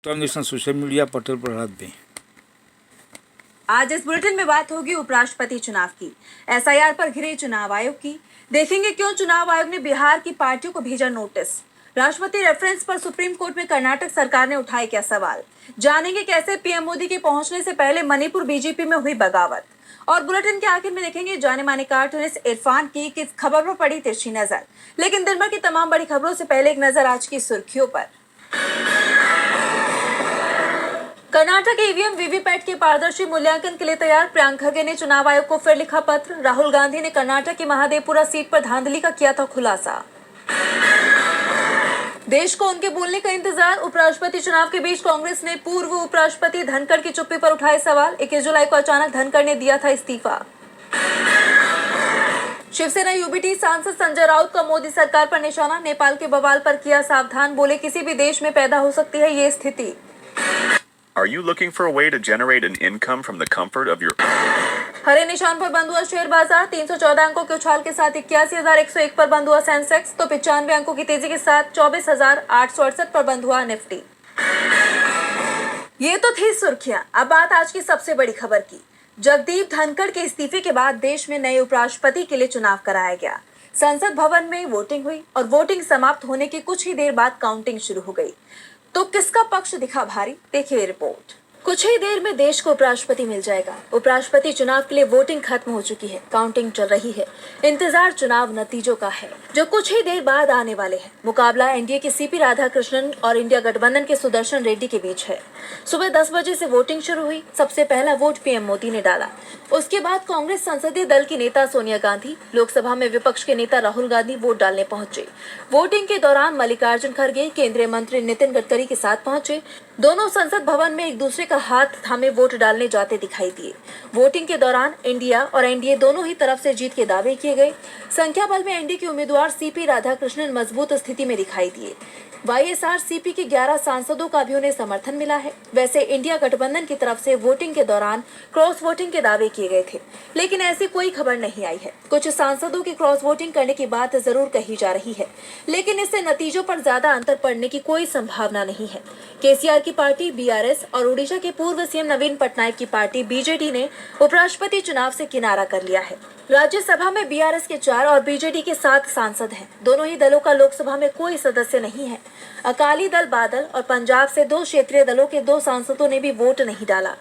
कांग्रेसना social media Patel Prahlad दें। आज इस बुलेटिन में बात होगी उपराष्ट्रपति चुनाव की, एसआईआर पर घिरे चुनाव आयोग की। देखेंगे क्यों चुनाव आयोग ने बिहार की पार्टियों को भेजा नोटिस। राष्ट्रपति रेफरेंस पर सुप्रीम कोर्ट में कर्नाटक सरकार ने उठाए क्या सवाल। जानेंगे कैसे पीएम मोदी के पहुंचने से पहले मणिपुर बीजेपी में हुई बगावत। और बुलेटिन के आखिर में देखेंगे जाने माने कार्टूनिस्ट इरफान की किस खबर पर पड़ी तिरछी नजर। लेकिन दिन भर की तमाम बड़ी खबरों से पहले एक नजर आज की सुर्खियों पर। कर्नाटक ईवीएम वीवीपैट के पारदर्शी मूल्यांकन के लिए तैयार। प्रियंका खरगे ने चुनाव आयोग को फिर लिखा पत्र। राहुल गांधी ने कर्नाटक की महादेवपुरा सीट पर धांधली का किया था खुलासा। देश को उनके बोलने का इंतजार। उपराष्ट्रपति चुनाव के बीच कांग्रेस ने पूर्व उपराष्ट्रपति धनखड़ की चुप्पी पर उठाए सवाल। 21 जुलाई को अचानक धनखड़ ने दिया था इस्तीफा। शिवसेना यूबीटी सांसद संजय राउत का मोदी सरकार पर निशाना। नेपाल के बवाल पर किया सावधान, बोले किसी भी देश में पैदा हो सकती है ये स्थिति। Are you looking for a way to generate an income from the comfort of your... हरे निशान पर बंद हुआ शेयर बाजार। 314 अंकों के उछाल के साथ 81,101 पर बंद हुआ सेंसेक्स, तो 95 अंकों की तेजी के साथ 24,868 पर बंद हुआ निफ्टी। ये तो थी सुर्खियां। अब बात आज की सबसे बड़ी खबर की। जगदीप धनखड़ के इस्तीफे के बाद देश में नए उपराष्ट्रपति के लिए चुनाव कराया गया। संसद भवन में वोटिंग हुई और वोटिंग समाप्त होने के कुछ ही देर बाद काउंटिंग शुरू हो गई। तो किसका पक्ष दिखा भारी, देखिए रिपोर्ट। कुछ ही देर में देश को उपराष्ट्रपति मिल जाएगा। उपराष्ट्रपति चुनाव के लिए वोटिंग खत्म हो चुकी है, काउंटिंग चल रही है। इंतजार चुनाव नतीजों का है जो कुछ ही देर बाद आने वाले हैं। मुकाबला एनडीए के सीपी राधाकृष्णन और इंडिया गठबंधन के सुदर्शन रेड्डी के बीच है। सुबह 10 बजे से वोटिंग शुरू हुई। सबसे पहला वोट पीएम मोदी ने डाला। उसके बाद कांग्रेस संसदीय दल की नेता सोनिया गांधी, लोकसभा में विपक्ष के नेता राहुल गांधी वोट डालने पहुंचे। वोटिंग के दौरान मल्लिकार्जुन खड़गे केंद्रीय मंत्री नितिन गडकरी के साथ पहुंचे। दोनों संसद भवन में एक दूसरे का हाथ थामे वोट डालने जाते दिखाई दिए। वोटिंग के दौरान इंडिया और एनडीए दोनों ही तरफ से जीत के दावे किए गए। संख्या बल में एनडीए के उम्मीदवार सीपी राधाकृष्णन मजबूत स्थिति में दिखाई दिए। वाईएसआर-सीपी के 11 सांसदों का भी उन्हें समर्थन मिला है। वैसे इंडिया गठबंधन की तरफ से वोटिंग के दौरान क्रॉस वोटिंग के दावे किए गए थे, लेकिन ऐसी कोई खबर नहीं आई है। कुछ सांसदों की क्रॉस वोटिंग करने की बात जरूर कही जा रही है, लेकिन इससे नतीजों पर ज्यादा अंतर पड़ने की कोई संभावना नहीं है। केसीआर की पार्टी बीआरएस और उड़ीसा के पूर्व सीएम नवीन पटनायक की पार्टी बीजेडी ने उपराष्ट्रपति चुनाव से किनारा कर लिया है। राज्यसभा में बीआरएस के 4 और बीजेडी के 7 सांसद हैं। दोनों ही दलों का लोकसभा में कोई सदस्य नहीं है। अकाली दल बादल और पंजाब से 2 क्षेत्रीय दलों के 2 सांसदों ने भी वोट नहीं डाला।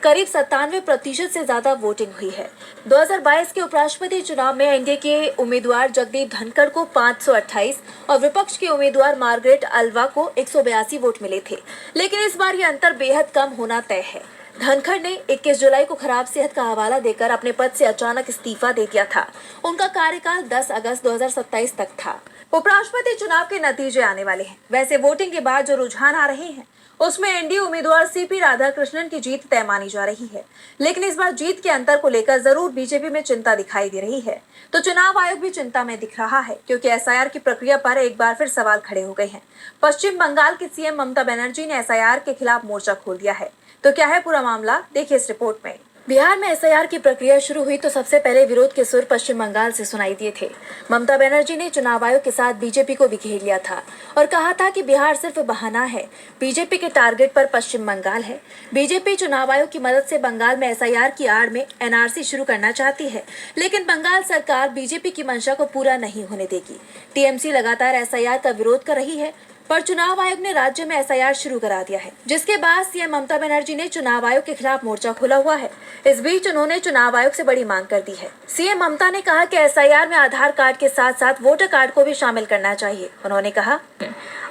करीब 97% से ज्यादा वोटिंग हुई है। 2022 के उपराष्ट्रपति चुनाव में एनडीए के उम्मीदवार जगदीप धनखड़ को 528 और विपक्ष के उम्मीदवार मार्गरेट अल्वा को 182 वोट मिले थे, लेकिन इस बार यह अंतर बेहद कम होना तय है। धनखड़ ने 21 जुलाई को खराब सेहत का हवाला देकर अपने पद से अचानक इस्तीफा दे दिया था। उनका कार्यकाल 10 अगस्त 2027 तक था। उपराष्ट्रपति चुनाव के नतीजे आने वाले हैं। वैसे वोटिंग के बाद जो रुझान आ रहे हैं उसमें एनडीए उम्मीदवार सीपी राधाकृष्णन की जीत तय मानी जा रही है, लेकिन इस बार जीत के अंतर को लेकर जरूर बीजेपी में चिंता दिखाई दे रही है। तो चुनाव आयोग भी चिंता में दिख रहा है, क्योंकि एसआईआर की प्रक्रिया पर एक बार फिर सवाल खड़े हो गए हैं। पश्चिम बंगाल की सीएम ममता बनर्जी ने एसआईआर के खिलाफ मोर्चा खोल दिया है। तो क्या है पूरा मामला, देखिए इस रिपोर्ट में। बिहार में एसआईआर की प्रक्रिया शुरू हुई तो सबसे पहले विरोध के सुर पश्चिम बंगाल से सुनाई दिए थे। ममता बनर्जी ने चुनाव आयोग के साथ बीजेपी को भी घेर लिया था और कहा था कि बिहार सिर्फ बहाना है, बीजेपी के टारगेट पर पश्चिम बंगाल है। बीजेपी चुनाव आयोग की मदद से बंगाल में एसआईआर की आड़ में एनआरसी शुरू करना चाहती है, लेकिन बंगाल सरकार बीजेपी की मंशा को पूरा नहीं होने देगी। टीएमसी लगातार एसआईआर का विरोध कर रही है, पर चुनाव आयोग ने राज्य में एसआईआर शुरू करा दिया है, जिसके बाद सीएम ममता बनर्जी ने चुनाव आयोग के खिलाफ मोर्चा खोला हुआ है। इस बीच उन्होंने चुनाव आयोग से बड़ी मांग कर दी है। सीएम ममता ने कहा कि एसआईआर में आधार कार्ड के साथ साथ वोटर कार्ड को भी शामिल करना चाहिए। उन्होंने कहा,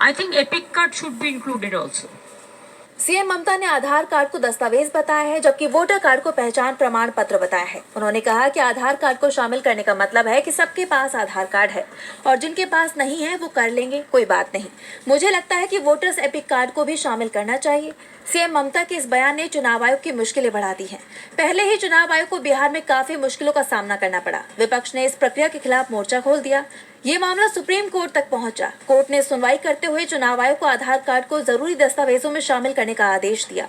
I think epic card should be included also. CM Mamata ने आधार कार्ड को दस्तावेज बताया है, जबकि वोटर कार्ड को पहचान प्रमाण पत्र बताया है। उन्होंने कहा कि आधार कार्ड को शामिल करने का मतलब है कि सबके पास आधार कार्ड है और जिनके पास नहीं है वो कर लेंगे, कोई बात नहीं। मुझे लगता है कि वोटर्स एपिक कार्ड को भी शामिल करना चाहिए। सीएम ममता के इस बयान ने चुनाव आयोग की मुश्किलें बढ़ा दी हैं। पहले ही चुनाव आयोग को बिहार में काफी मुश्किलों का सामना करना पड़ा। विपक्ष ने इस प्रक्रिया के खिलाफ मोर्चा खोल दिया। ये मामला सुप्रीम कोर्ट तक पहुंचा। कोर्ट ने सुनवाई करते हुए चुनाव आयोग को आधार कार्ड को जरूरी दस्तावेजों में शामिल करने का आदेश दिया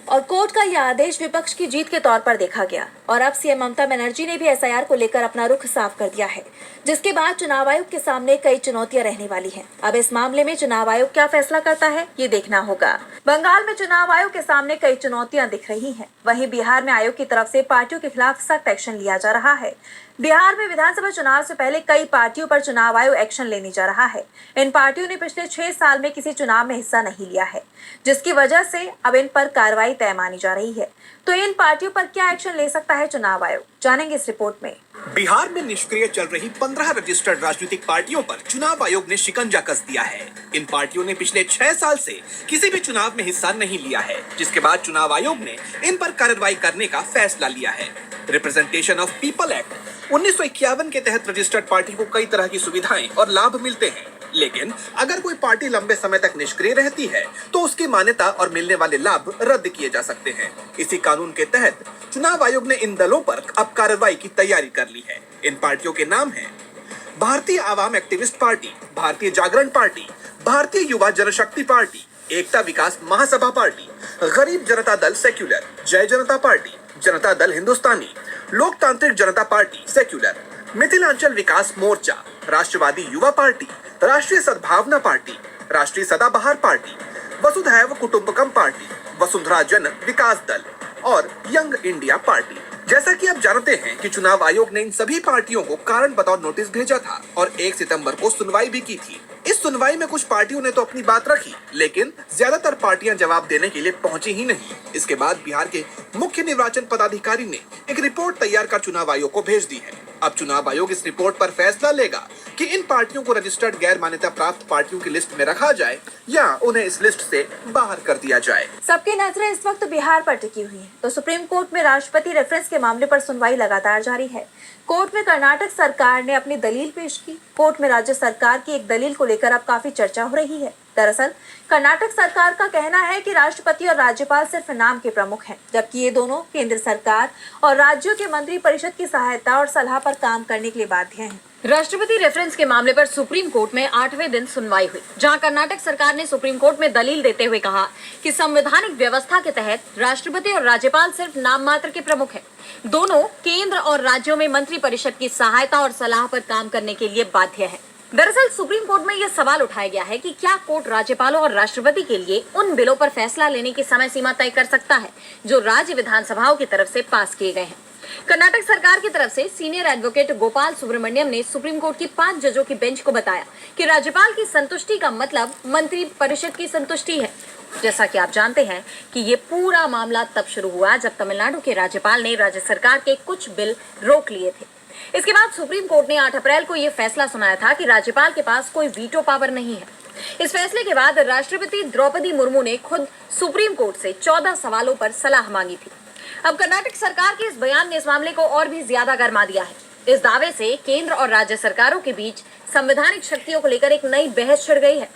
और कोर्ट का यह आदेश विपक्ष की जीत के तौर पर देखा गया। और अब सीएम ममता बनर्जी ने भी एसआईआर को लेकर अपना रुख साफ कर दिया है, जिसके बाद चुनाव आयोग के सामने कई चुनौतियां रहने वाली हैं। अब इस मामले में चुनाव आयोग क्या फैसला करता है, ये देखना होगा। बंगाल में चुनाव आयोग के सामने कई चुनौतियां दिख रही हैं। वहीं बिहार में आयोग की तरफ से पार्टियों के खिलाफ सख्त एक्शन लिया जा रहा है। बिहार में विधानसभा चुनाव से पहले कई पार्टियों पर चुनाव आयोग एक्शन लेने जा रहा है। इन पार्टियों ने पिछले 6 साल में किसी चुनाव में हिस्सा नहीं लिया है, जिसकी वजह से अब इन पर कार्रवाई तय मानी जा रही है। तो इन पार्टियों पर क्या एक्शन ले सकता है चुनाव आयोग, जानेंगे इस रिपोर्ट में। बिहार में निष्क्रिय चल रही 15 रजिस्टर्ड राजनीतिक पार्टियों पर चुनाव आयोग ने शिकंजा कस दिया है। इन पार्टियों ने पिछले 6 साल से किसी भी चुनाव में हिस्सा नहीं लिया है, जिसके बाद चुनाव आयोग ने इन पर कार्रवाई करने का फैसला लिया है। रिप्रेजेंटेशन ऑफ पीपल एक्ट 1951 के तहत रजिस्टर्ड पार्टी को कई तरह की सुविधाएं और लाभ मिलते हैं, लेकिन अगर कोई पार्टी लंबे समय तक निष्क्रिय रहती है तो उसकी मान्यता और मिलने वाले लाभ रद्द किए जा सकते हैं। इसी कानून के तहत चुनाव आयोग ने इन दलों पर अब कार्रवाई की तैयारी कर ली है। इन पार्टियों के नाम हैं भारतीय आवाम एक्टिविस्ट पार्टी, भारतीय जागरण पार्टी, भारतीय युवा जनशक्ति पार्टी, एकता विकास महासभा पार्टी, गरीब जनता दल सेक्युलर, जय जनता पार्टी, जनता दल हिंदुस्तानी, लोकतांत्रिक जनता पार्टी सेक्युलर, मिथिलांचल विकास मोर्चा, राष्ट्रवादी युवा पार्टी, राष्ट्रीय सद्भावना पार्टी, राष्ट्रीय सदाबहार पार्टी, वसुधैव कुटुंबकम पार्टी, वसुंधरा जन विकास दल और यंग इंडिया पार्टी। जैसा कि आप जानते हैं कि चुनाव आयोग ने इन सभी पार्टियों को कारण बताओ नोटिस भेजा था और 1 सितंबर को सुनवाई भी की थी। इस सुनवाई में कुछ पार्टियों ने तो अपनी बात रखी, लेकिन ज्यादातर पार्टियां जवाब देने के लिए पहुंची ही नहीं। इसके बाद बिहार के मुख्य निर्वाचन पदाधिकारी ने एक रिपोर्ट तैयार कर चुनाव आयोग को भेज दी है। अब चुनाव आयोग इस रिपोर्ट पर फैसला लेगा कि इन पार्टियों को रजिस्टर्ड गैर मान्यता प्राप्त पार्टियों की लिस्ट में रखा जाए या उन्हें इस लिस्ट से बाहर कर दिया जाए। सबकी नजरें इस वक्त बिहार पर टिकी हुई है, तो सुप्रीम कोर्ट में राष्ट्रपति रेफरेंस के मामले पर सुनवाई लगातार जारी है। कोर्ट में कर्नाटक सरकार ने अपनी दलील पेश की। कोर्ट में राज्य सरकार की एक दलील को लेकर अब काफी चर्चा हो रही है। दरअसल कर्नाटक सरकार का कहना है कि राष्ट्रपति और राज्यपाल सिर्फ नाम के प्रमुख हैं, जबकि ये दोनों केंद्र सरकार और राज्यों के मंत्री परिषद की सहायता और सलाह पर काम करने के लिए बाध्य हैं। राष्ट्रपति रेफरेंस के मामले पर सुप्रीम कोर्ट में 8वें दिन सुनवाई हुई, जहां कर्नाटक सरकार ने सुप्रीम कोर्ट में दलील देते हुए कहा कि संवैधानिक व्यवस्था के तहत राष्ट्रपति और राज्यपाल सिर्फ नाम मात्र के प्रमुख हैं। दोनों केंद्र और राज्यों में मंत्री परिषद की सहायता और सलाह पर काम करने के लिए बाध्य है। दरअसल सुप्रीम कोर्ट में यह सवाल उठाया गया है कि क्या कोर्ट राज्यपालों और राष्ट्रपति के लिए उन बिलों पर फैसला लेने की समय सीमा तय कर सकता है जो राज्य विधानसभाओं की तरफ से पास किए गए हैं। कर्नाटक सरकार की तरफ से सीनियर एडवोकेट गोपाल सुब्रमण्यम ने सुप्रीम कोर्ट की 5 जजों की बेंच को बताया कि राज्यपाल की संतुष्टि का मतलब मंत्री परिषद की संतुष्टि है। जैसा कि आप जानते हैं कि ये पूरा मामला तब शुरू हुआ जब तमिलनाडु के राज्यपाल ने राज्य सरकार के कुछ बिल रोक लिए थे। इसके बाद सुप्रीम कोर्ट ने 8 अप्रैल को यह फैसला सुनाया था कि राज्यपाल के पास कोई वीटो पावर नहीं है। इस फैसले के बाद राष्ट्रपति द्रौपदी मुर्मू ने खुद सुप्रीम कोर्ट से 14 सवालों पर सलाह मांगी थी। अब कर्नाटक सरकार के इस बयान ने इस मामले को और भी ज्यादा गरमा दिया है। इस दावे से केंद्र और राज्य सरकारों के बीच संवैधानिक शक्तियों को लेकर एक नई बहस छिड़ गई है।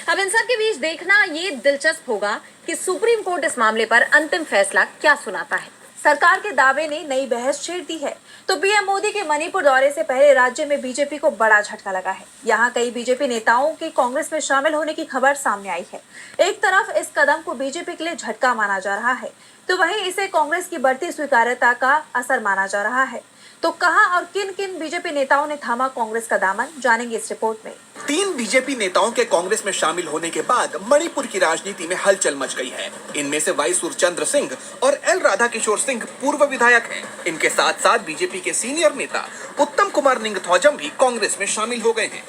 अब इन सब के बीच देखना ये दिलचस्प होगा कि सुप्रीम कोर्ट इस मामले पर अंतिम फैसला क्या सुनाता है। सरकार के दावे ने नई बहस छेड़ दी है। तो पीएम मोदी के मणिपुर दौरे से पहले राज्य में बीजेपी को बड़ा झटका लगा है। यहाँ कई बीजेपी नेताओं के कांग्रेस में शामिल होने की खबर सामने आई है। एक तरफ इस कदम को बीजेपी के लिए झटका माना जा रहा है, तो वहीं इसे कांग्रेस की बढ़ती स्वीकार्यता का असर माना जा रहा है। तो कहां और किन किन बीजेपी नेताओं ने थामा कांग्रेस का दामन, जानेंगे इस रिपोर्ट में। 3 बीजेपी नेताओं के कांग्रेस में शामिल होने के बाद मणिपुर की राजनीति में हलचल मच गई है। इनमें से वाई सुरचंद्र सिंह और एल राधा किशोर सिंह पूर्व विधायक हैं। इनके साथ साथ बीजेपी के सीनियर नेता उत्तम कुमार निंगथौजम भी कांग्रेस में शामिल हो गए हैं।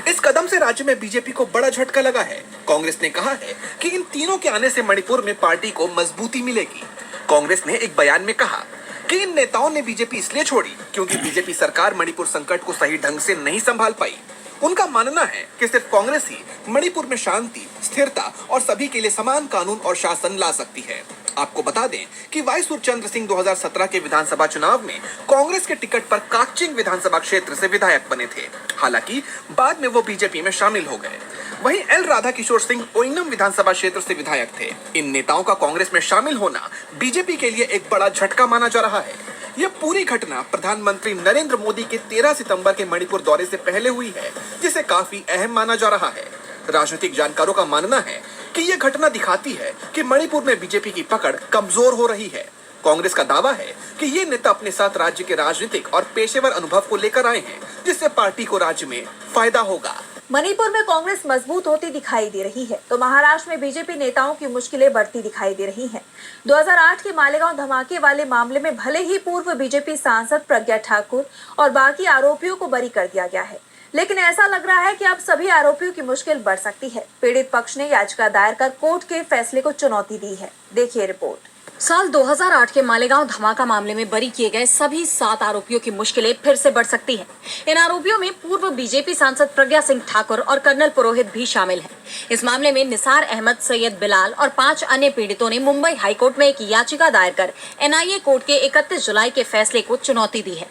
इस कदम से राज्य में बीजेपी को बड़ा झटका लगा है। कांग्रेस ने कहा है कि इन तीनों के आने से मणिपुर में पार्टी को मजबूती मिलेगी। कांग्रेस ने एक बयान में कहा कि इन नेताओं ने बीजेपी इसलिए छोड़ी क्योंकि बीजेपी सरकार मणिपुर संकट को सही ढंग से नहीं संभाल पाई। उनका मानना है कि सिर्फ कांग्रेस ही मणिपुर में शांति, स्थिरता और सभी के लिए समान कानून और शासन ला सकती है। आपको बता दें कि वाई सुरचंद्र सिंह 2017 के विधानसभा चुनाव में कांग्रेस के टिकट पर काकचिंग विधानसभा क्षेत्र से विधायक बने थे। हालांकि बाद में वो बीजेपी में शामिल हो गए। वहीं एल राधा किशोर सिंह ओइनम विधानसभा क्षेत्र से विधायक थे। इन नेताओं का कांग्रेस में शामिल होना बीजेपी के लिए एक बड़ा झटका माना जा रहा है। यह पूरी घटना प्रधानमंत्री नरेंद्र मोदी के 13 सितंबर के मणिपुर दौरे से पहले हुई है, जिसे काफी अहम माना जा रहा है। राजनीतिक जानकारों का मानना है कि यह घटना दिखाती है कि मणिपुर में बीजेपी की पकड़ कमजोर हो रही है। कांग्रेस का दावा है कि ये नेता अपने साथ राज्य के राजनीतिक और पेशेवर अनुभव को लेकर आए हैं, जिससे पार्टी को राज्य में फायदा होगा। मणिपुर में कांग्रेस मजबूत होती दिखाई दे रही है तो महाराष्ट्र में बीजेपी नेताओं की मुश्किलें बढ़ती दिखाई दे रही हैं। 2008 के मालेगांव धमाके वाले मामले में भले ही पूर्व बीजेपी सांसद प्रज्ञा ठाकुर और बाकी आरोपियों को बरी कर दिया गया है, लेकिन ऐसा लग रहा है कि अब सभी आरोपियों की मुश्किल बढ़ सकती है। पीड़ित पक्ष ने याचिका दायर कर कोर्ट के फैसले को चुनौती दी है। देखिए रिपोर्ट। साल 2008 के मालेगांव धमाका मामले में बरी किए गए सभी 7 आरोपियों की मुश्किलें फिर से बढ़ सकती हैं। इन आरोपियों में पूर्व बीजेपी सांसद प्रज्ञा सिंह ठाकुर और कर्नल पुरोहित भी शामिल हैं। इस मामले में निसार अहमद, सैयद बिलाल और 5 अन्य पीड़ितों ने मुंबई हाईकोर्ट में एक याचिका दायर कर एनआईए कोर्ट के 31 जुलाई के फैसले को चुनौती दी है।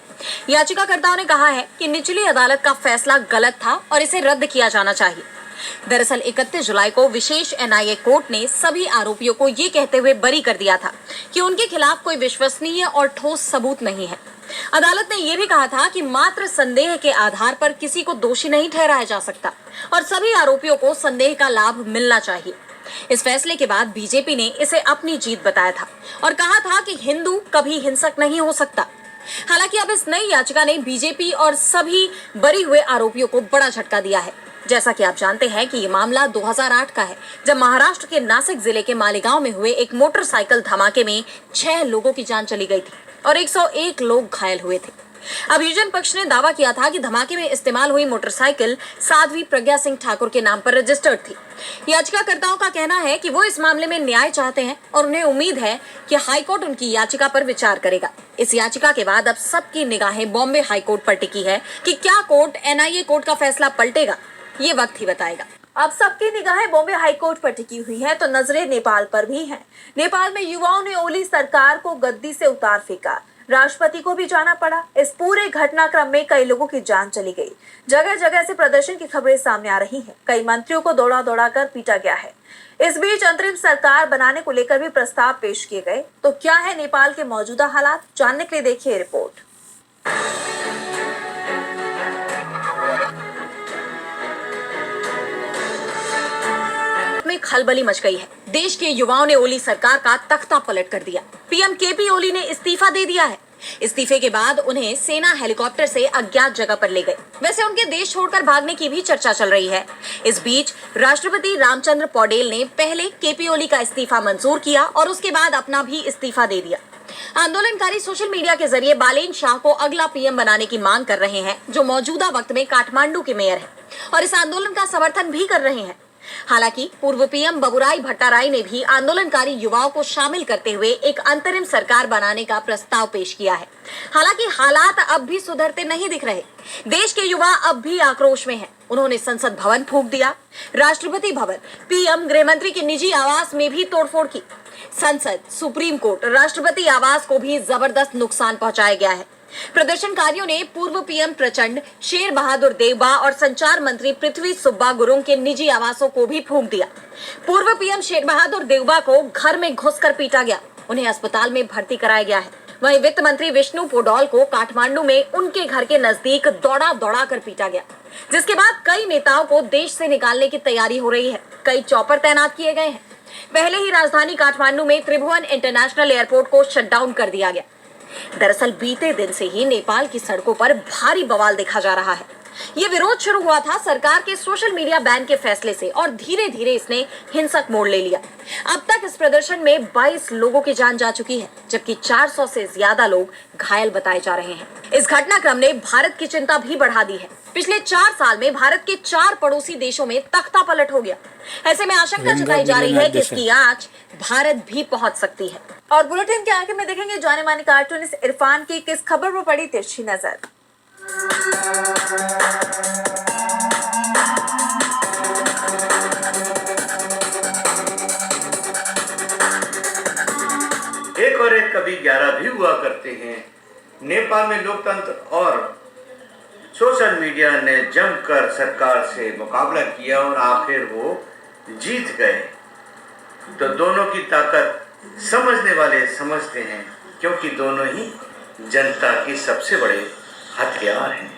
याचिकाकर्ताओं ने कहा है कि निचली अदालत का फैसला गलत था और इसे रद्द किया जाना चाहिए। दरअसल 31 जुलाई को विशेष एनआईए कोर्ट ने सभी आरोपियों को ये कहते हुए बरी कर दिया था कि उनके खिलाफ कोई विश्वसनीय और ठोस सबूत नहीं है। अदालत ने यह भी कहा था कि मात्र संदेह के आधार पर किसी को दोषी नहीं ठहराया जा सकता और सभी आरोपियों को संदेह का लाभ मिलना चाहिए। इस फैसले के बाद बीजेपी ने इसे अपनी जीत बताया था और कहा था कि हिंदू कभी हिंसक नहीं हो सकता। हालांकि अब इस नई याचिका ने बीजेपी और सभी बरी हुए आरोपियों को बड़ा झटका दिया है। जैसा कि आप जानते हैं कि ये मामला 2008 का है, जब महाराष्ट्र के नासिक जिले के मालेगांव में हुए एक मोटरसाइकिल धमाके में 6 लोगों की जान चली गई थी और 101 लोग घायल हुए थे। अभियोजन पक्ष ने दावा किया था कि धमाके में इस्तेमाल हुई मोटरसाइकिल साध्वी प्रज्ञा सिंह ठाकुर के नाम पर रजिस्टर्ड थी। याचिकाकर्ताओं का कहना है कि वो इस मामले में न्याय चाहते हैं और उन्हें उम्मीद है कि हाईकोर्ट उनकी याचिका पर विचार करेगा। इस याचिका के बाद अब सबकी निगाहें बॉम्बे हाईकोर्ट पर टिकी है कि क्या कोर्ट एनआईए कोर्ट का फैसला पलटेगा, ये वक्त ही बताएगा। अब सबकी निगाहें बॉम्बे हाईकोर्ट पर टिकी हुई है तो नजरें नेपाल पर भी हैं। नेपाल में युवाओं ने ओली सरकार को गद्दी से उतार फेंका, राष्ट्रपति को भी जाना पड़ा। इस पूरे घटनाक्रम में कई लोगों की जान चली गई। जगह जगह से प्रदर्शन की खबरें सामने आ रही हैं। कई मंत्रियों को दौड़ा दौड़ा कर पीटा गया है। इस बीच अंतरिम सरकार बनाने को लेकर भी प्रस्ताव पेश किए गए। तो क्या है नेपाल के मौजूदा हालात, जानने के लिए देखिए रिपोर्ट। में खलबली मच गई है। देश के युवाओं ने ओली सरकार का तख्ता पलट कर दिया। पीएम केपी ओली ने इस्तीफा दे दिया है। इस्तीफे के बाद उन्हें सेना हेलीकॉप्टर से अज्ञात जगह पर ले गए। वैसे उनके देश छोड़कर भागने की भी चर्चा चल रही है। इस बीच राष्ट्रपति रामचंद्र पौडेल ने पहले केपी ओली का इस्तीफा मंजूर किया और उसके बाद अपना भी इस्तीफा दे दिया। आंदोलनकारी सोशल मीडिया के जरिए बालेन शाह को अगला पीएम बनाने की मांग कर रहे हैं, जो मौजूदा वक्त में काठमांडू के मेयर है और इस आंदोलन का समर्थन भी कर रहे हैं। हालांकि पूर्व पीएम बबुराई भट्टाराई ने भी आंदोलनकारी युवाओं को शामिल करते हुए एक अंतरिम सरकार बनाने का प्रस्ताव पेश किया है। हालांकि हालात अब भी सुधरते नहीं दिख रहे। देश के युवा अब भी आक्रोश में हैं। उन्होंने संसद भवन फूंक दिया, राष्ट्रपति भवन, पीएम, गृह मंत्री के निजी आवास में भी तोड़फोड़ की। संसद, सुप्रीम कोर्ट, राष्ट्रपति आवास को भी जबरदस्त नुकसान पहुंचाया गया है। प्रदर्शनकारियों ने पूर्व पीएम प्रचंड, शेर बहादुर देवबा और संचार मंत्री पृथ्वी सुब्बा गुरुंग के निजी आवासों को भी फूंक दिया। पूर्व पीएम शेर बहादुर देवबा को घर में घुसकर पीटा गया। उन्हें अस्पताल में भर्ती कराया गया है। वहीं वित्त मंत्री विष्णु पोडॉल को काठमांडू में उनके घर के नजदीक दौड़ा दौड़ा कर पीटा गया, जिसके बाद कई नेताओं को देश से निकालने की तैयारी हो रही है। कई चॉपर तैनात किए गए हैं। पहले ही राजधानी काठमांडू में त्रिभुवन इंटरनेशनल एयरपोर्ट को शटडाउन कर दिया गया। दरअसल बीते दिन से ही नेपाल की सड़कों पर भारी बवाल देखा जा रहा है। ये विरोध शुरू हुआ था सरकार के सोशल मीडिया बैन के फैसले से और धीरे धीरे इसने हिंसक मोड़ ले लिया। अब तक इस प्रदर्शन में 22 लोगों की जान जा चुकी है, जबकि 400 से ज्यादा लोग घायल बताए जा रहे हैं। इस घटनाक्रम ने भारत की चिंता भी बढ़ा दी है। पिछले 4 साल में भारत के 4 पड़ोसी देशों में तख्ता पलट हो गया। ऐसे में आशंका जताई जा रही है कि इसकी आंच भारत भी पहुंच सकती है। और बुलेटिन के आगे में देखेंगे जाने माने कार्टूनिस्ट इरफान की किस खबर पर पड़ी तिरछी नजर। एक और एक कभी 11 भी हुआ करते हैं। नेपाल में लोकतंत्र और सोशल मीडिया ने जमकर सरकार से मुकाबला किया और आखिर वो जीत गए। तो दोनों की ताकत समझने वाले समझते हैं, क्योंकि दोनों ही जनता की सबसे बड़े हथियार हैं।